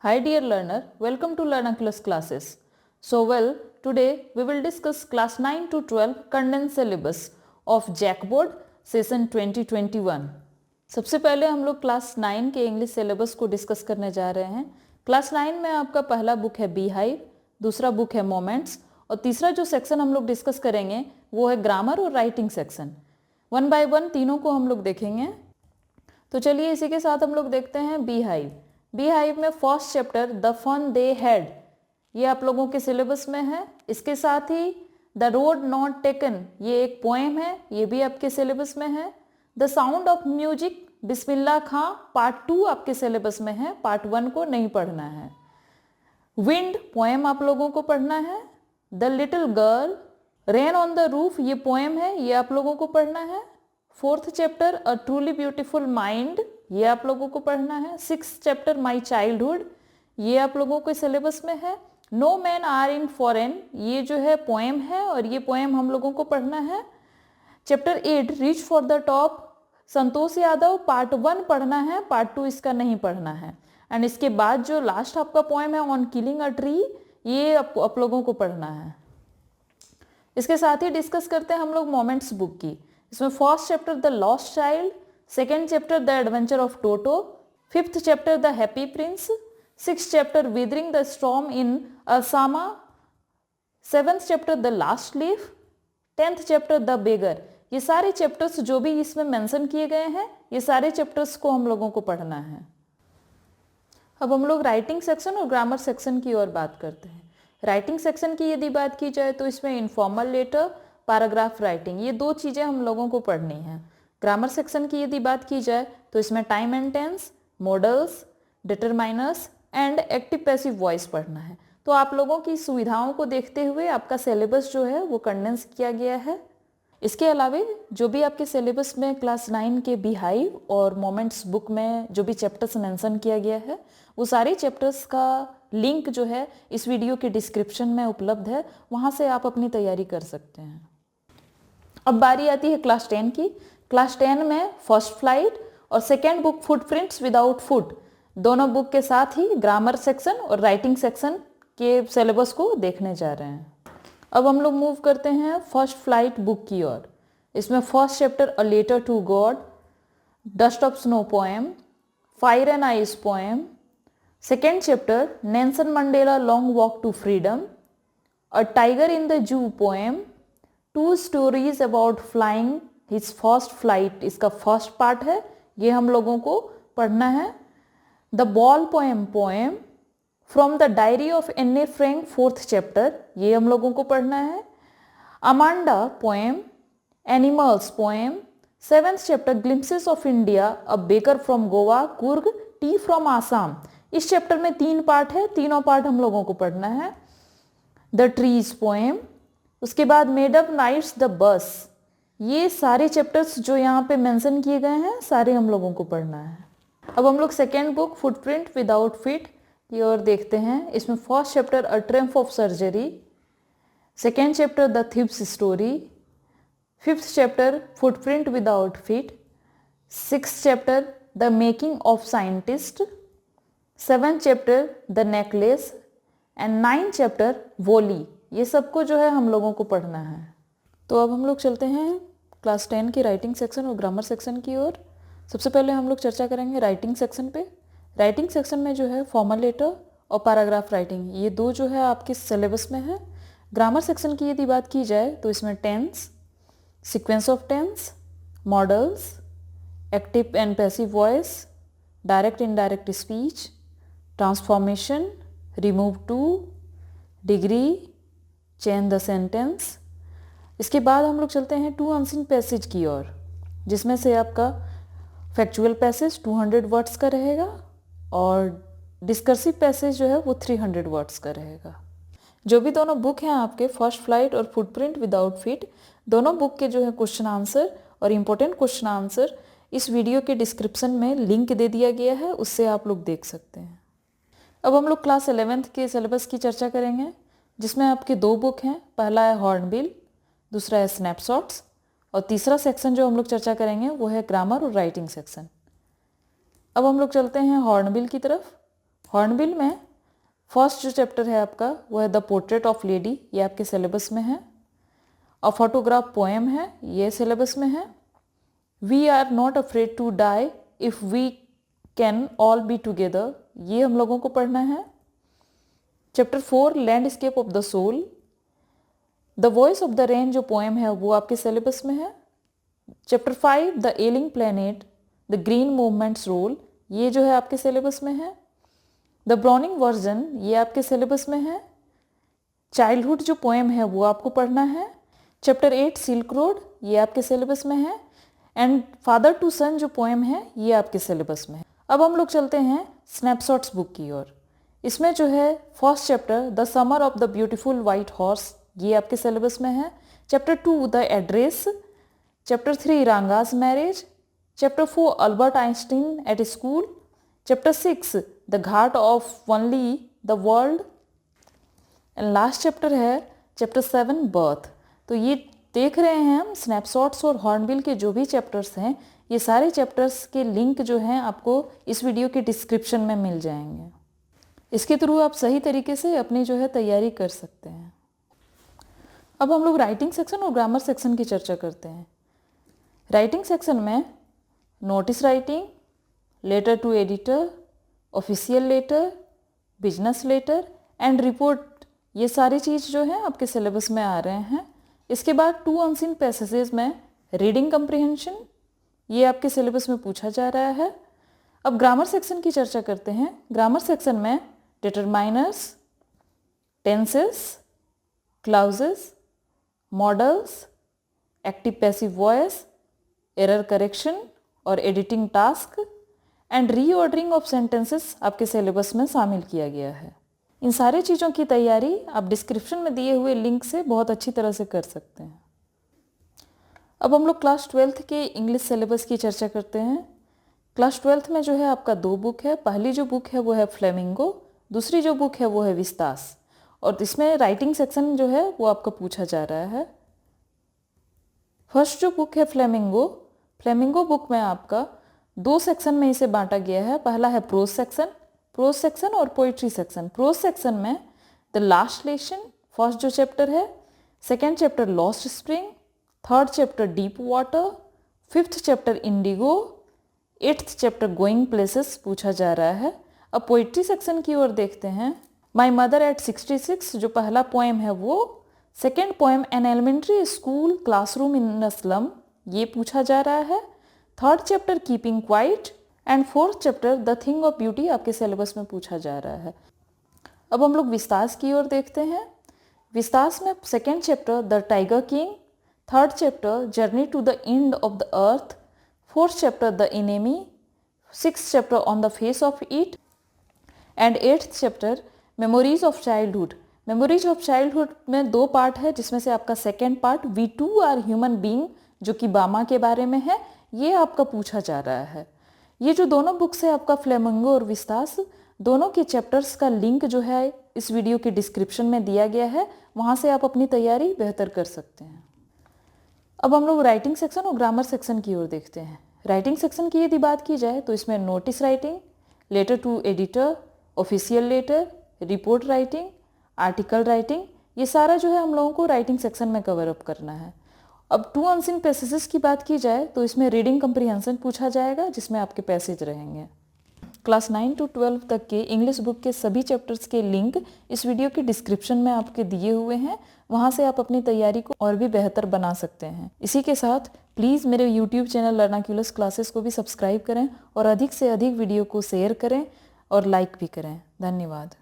Hi dear learner, welcome to Learnaculous classes. Today we will discuss class 9 to 12 condensed syllabus of Jackboard session 2021. सबसे पहले हम लोग class 9 के English syllabus को discuss करने जा रहे हैं। क्लास 9 में आपका पहला बुक है बी हाइव, दूसरा बुक है मोमेंट्स और तीसरा जो सेक्शन हम लोग डिस्कस करेंगे वो है ग्रामर और writing section. One by one तीनों को हम लोग देखेंगे। तो चलिए इसी के साथ हम लोग देखते हैं बी हाइव। बी हाइव में first chapter the fun they had, ये आप लोगों के सिलेबस में है। इसके साथ ही द रोड नॉट टेकन, ये एक पोएम है, ये भी आपके सिलेबस में है। The sound of music Bismillah Khan part 2 आपके सिलेबस में है, पार्ट 1 को नहीं पढ़ना है। विंड पोएम आप लोगों को पढ़ना है। The little girl, rain on the roof, ये पोएम है, ये आप लोगों को पढ़ना है। Fourth chapter a truly beautiful mind, ये आप लोगों को पढ़ना है। सिक्स्थ चैप्टर माई चाइल्डहुड, ये आप लोगों के सिलेबस में है। No man are in foreign, ये जो है पोएम है और ये पोएम हम लोगों को पढ़ना है। Chapter 8 reach for the top, Santosh Yadav, part 1 पढ़ना है, पार्ट 2 इसका नहीं पढ़ना है। एंड इसके बाद जो लास्ट आपका पोएम है ऑन किलिंग अ ट्री, ये आप लोगों को पढ़ना है। इसके साथ ही डिस्कस करते हैं हम लोग मोमेंट्स बुक की। इसमें first chapter the lost child, second chapter the adventure of Toto, fifth chapter the happy Prince, sixth chapter withering the storm in assama, seventh chapter the last leaf, 10th chapter the beggar. ये सारे chapters जो भी इसमें mention किए गए हैं, ये सारे चैप्टर्स को हम लोगों को पढ़ना है। अब हम लोग राइटिंग सेक्शन और ग्रामर सेक्शन की ओर बात करते हैं। राइटिंग सेक्शन की यदि बात की जाए तो इसमें इनफॉर्मल लेटर, पैराग्राफ राइटिंग, ये दो चीज़ें हम लोगों को पढ़नी है। ग्रामर सेक्शन की यदि बात की जाए तो इसमें time and tense, modals, determiners and active passive voice पढ़ना है। तो आप लोगों की सुविधाओं को देखते हुए आपका सिलेबस जो है वो कंडेंस किया गया है। इसके अलावा जो भी आपके सिलेबस में क्लास 9 के बी हाइव और मोमेंट्स बुक में जो भी चैप्टर्स मेंशन किया गया है, वो सारे चैप्टर्स का लिंक जो है इस वीडियो के डिस्क्रिप्शन में उपलब्ध है, वहाँ से आप अपनी तैयारी कर सकते हैं। अब बारी आती है क्लास 10 की। क्लास 10 में फर्स्ट फ्लाइट और second book footprints without foot, दोनों बुक के साथ ही ग्रामर सेक्शन और राइटिंग सेक्शन के सिलेबस को देखने जा रहे हैं। अब हम लोग मूव करते हैं फर्स्ट फ्लाइट बुक की ओर। इसमें first chapter a letter to God, dust of snow poem, fire and ice poem, second chapter Nelson Mandela long walk to freedom, a tiger in the zoo poem, 2 stories about flying his first flight, इसका first part है, ये हम लोगों को पढ़ना है। The ball poem from the diary of Anne Frank, fourth chapter, ये हम लोगों को पढ़ना है। Amanda poem, animals poem, seventh chapter glimpses of India, a baker from Goa, Coorg, T from Assam. इस चैप्टर में 3 पार्ट है, तीनों पार्ट हम लोगों को पढ़ना है। द ट्रीज पोएम, उसके बाद made up nights the bus, ये सारे चैप्टर्स जो यहाँ पे मेंशन किए गए हैं सारे हम लोगों को पढ़ना है। अब हम लोग second book footprint without feet की ओर देखते हैं। इसमें first chapter a triumph of surgery, second chapter the thief's story, fifth chapter footprint without feet, sixth chapter the making of scientist, seventh chapter the necklace and 9th chapter Bholi. ये सबको जो है हम लोगों को पढ़ना है। तो अब हम लोग चलते हैं क्लास 10 की राइटिंग सेक्शन और ग्रामर सेक्शन की ओर। सबसे पहले हम लोग चर्चा करेंगे राइटिंग सेक्शन पे। राइटिंग सेक्शन में जो है फॉर्मल लेटर और पैराग्राफ राइटिंग, ये दो जो है आपके सिलेबस में है। ग्रामर सेक्शन की यदि बात की जाए तो इसमें tense, sequence of tense, modals, active and passive voice, direct indirect speech, transformation, remove too, degree, change the sentence. इसके बाद हम लोग चलते हैं टू अनसीन पैसेज की ओर, जिसमें से आपका फैक्चुअल पैसेज 200 वर्ड्स का रहेगा और डिस्कर्सिव पैसेज जो है वो 300 वर्ड्स का रहेगा। जो भी दोनों बुक हैं आपके फर्स्ट फ्लाइट और फुटप्रिंट विदाउट फीट, दोनों बुक के जो है क्वेश्चन आंसर और इम्पोर्टेंट क्वेश्चन आंसर इस वीडियो के डिस्क्रिप्शन में लिंक दे दिया गया है, उससे आप लोग देख सकते हैं। अब हम लोग क्लास 11th के सिलेबस की चर्चा करेंगे, जिसमें आपके 2 बुक हैं। पहला है हॉर्नबिल, दूसरा है स्नैपशॉट्स और तीसरा सेक्शन जो हम लोग चर्चा करेंगे वो है ग्रामर और राइटिंग सेक्शन। अब हम लोग चलते हैं हॉर्नबिल की तरफ। हॉर्नबिल में फर्स्ट जो चैप्टर है आपका वो है द पोर्ट्रेट ऑफ लेडी, ये आपके सिलेबस में है। अ फोटोग्राफ पोएम है, ये सिलेबस में है। We are not afraid to die if we can all be together, ये हम लोगों को पढ़ना है। Chapter 4 landscape of the soul. The voice of the rain जो पोएम है वो आपके सिलेबस में है। Chapter 5 the ailing planet, the green movement's role, ये जो है आपके सिलेबस में है। द ब्राउनिंग वर्जन, ये आपके सिलेबस में है। चाइल्डहुड जो पोएम है वो आपको पढ़ना है। चैप्टर 8 सिल्क रोड, ये आपके सिलेबस में है। एंड फादर टू सन जो पोएम है ये आपके सिलेबस में है। अब हम लोग चलते हैं स्नैपशॉट्स बुक की ओर। इसमें जो है first chapter the summer of the beautiful white horse, ये आपके सिलेबस में है। Chapter 2 the address. Chapter 3 Ranga's marriage. Chapter 4 Albert Einstein at school. Chapter 6 the ghat of only the world. And last chapter है चैप्टर 7 बर्थ। तो ये देख रहे हैं हम स्नैपशॉट्स और हॉर्नबिल के जो भी चैप्टर्स हैं, ये सारे चैप्टर्स के लिंक जो हैं आपको इस वीडियो के डिस्क्रिप्शन में मिल जाएंगे। इसके थ्रू आप सही तरीके से अपनी जो है तैयारी कर सकते हैं। अब हम लोग राइटिंग सेक्शन और ग्रामर सेक्शन की चर्चा करते हैं। राइटिंग सेक्शन में notice writing, letter to editor, official letter, business letter and report, ये सारी चीज़ जो है आपके सिलेबस में आ रहे हैं। इसके बाद 2 अनसीन पैसेजेस में रीडिंग कंप्रिहेंशन, ये आपके सिलेबस में पूछा जा रहा है। अब ग्रामर सेक्शन की चर्चा करते हैं। ग्रामर सेक्शन में determiners, tenses, clauses, modals, active passive voice, error correction और editing task and reordering of sentences आपके सिलेबस में शामिल किया गया है। इन सारी चीज़ों की तैयारी आप डिस्क्रिप्शन में दिए हुए लिंक से बहुत अच्छी तरह से कर सकते हैं। अब हम लोग क्लास 12th के इंग्लिश सिलेबस की चर्चा करते हैं। क्लास 12th में जो है आपका 2 बुक है। पहली जो बुक है वो है फ्लेमिंगो, दूसरी जो बुक है वो है विस्तास। और इसमें राइटिंग सेक्शन जो है वो आपका पूछा जा रहा है। फर्स्ट जो बुक है फ्लेमिंगो, फ्लेमिंगो बुक में आपका 2 सेक्शन में इसे बांटा गया है। पहला है प्रोज सेक्शन और पोइट्री सेक्शन। प्रोज सेक्शन में द लास्ट लेसन, फर्स्ट जो चैप्टर है, second chapter lost spring, third chapter deep water, 5th chapter Indigo, 8th chapter going places पूछा जा रहा है। अब पोइट्री सेक्शन की ओर देखते हैं। माई मदर एट 66 जो पहला पोएम है वो, second poem an elementary school classroom in a slum, ये पूछा जा रहा है। Third chapter keeping quiet and 4th chapter the thing of beauty आपके सिलेबस में पूछा जा रहा है। अब हम लोग विस्तास की ओर देखते हैं। विस्तास में second chapter the tiger king, third chapter journey to the end of the earth, 4th chapter the enemy, 6th chapter on the face of it and 8th chapter memories of childhood. Memories of childhood में 2 part है, जिसमें से आपका second part we too are human being जो कि बामा के बारे में है, ये आपका पूछा जा रहा है। ये जो दोनों बुक्स है आपका फ्लेमिंगो और विस्तास, दोनों के चैप्टर्स का लिंक जो है इस वीडियो के डिस्क्रिप्शन में दिया गया है, वहाँ से आप अपनी तैयारी बेहतर कर सकते हैं। अब हम लोग राइटिंग सेक्शन और ग्रामर सेक्शन की ओर देखते हैं। राइटिंग सेक्शन की यदि बात की जाए तो इसमें notice writing, letter to editor, official letter, report writing, article writing, ये सारा जो है हम लोगों को राइटिंग सेक्शन में कवर अप करना है। अब 2 अनसीन पैसेजेस की बात की जाए तो इसमें रीडिंग कंप्रीहेंशन पूछा जाएगा, जिसमें आपके पैसेज रहेंगे। क्लास 9 to 12 तक के इंग्लिश बुक के सभी चैप्टर्स के लिंक इस वीडियो के डिस्क्रिप्शन में आपके दिए हुए हैं, वहाँ से आप अपनी तैयारी को और भी बेहतर बना सकते हैं। इसी के साथ प्लीज़ मेरे यूट्यूब चैनल लर्नाक्युलस क्लासेस को भी सब्सक्राइब करें और अधिक से अधिक वीडियो को शेयर करें और लाइक भी करें। धन्यवाद।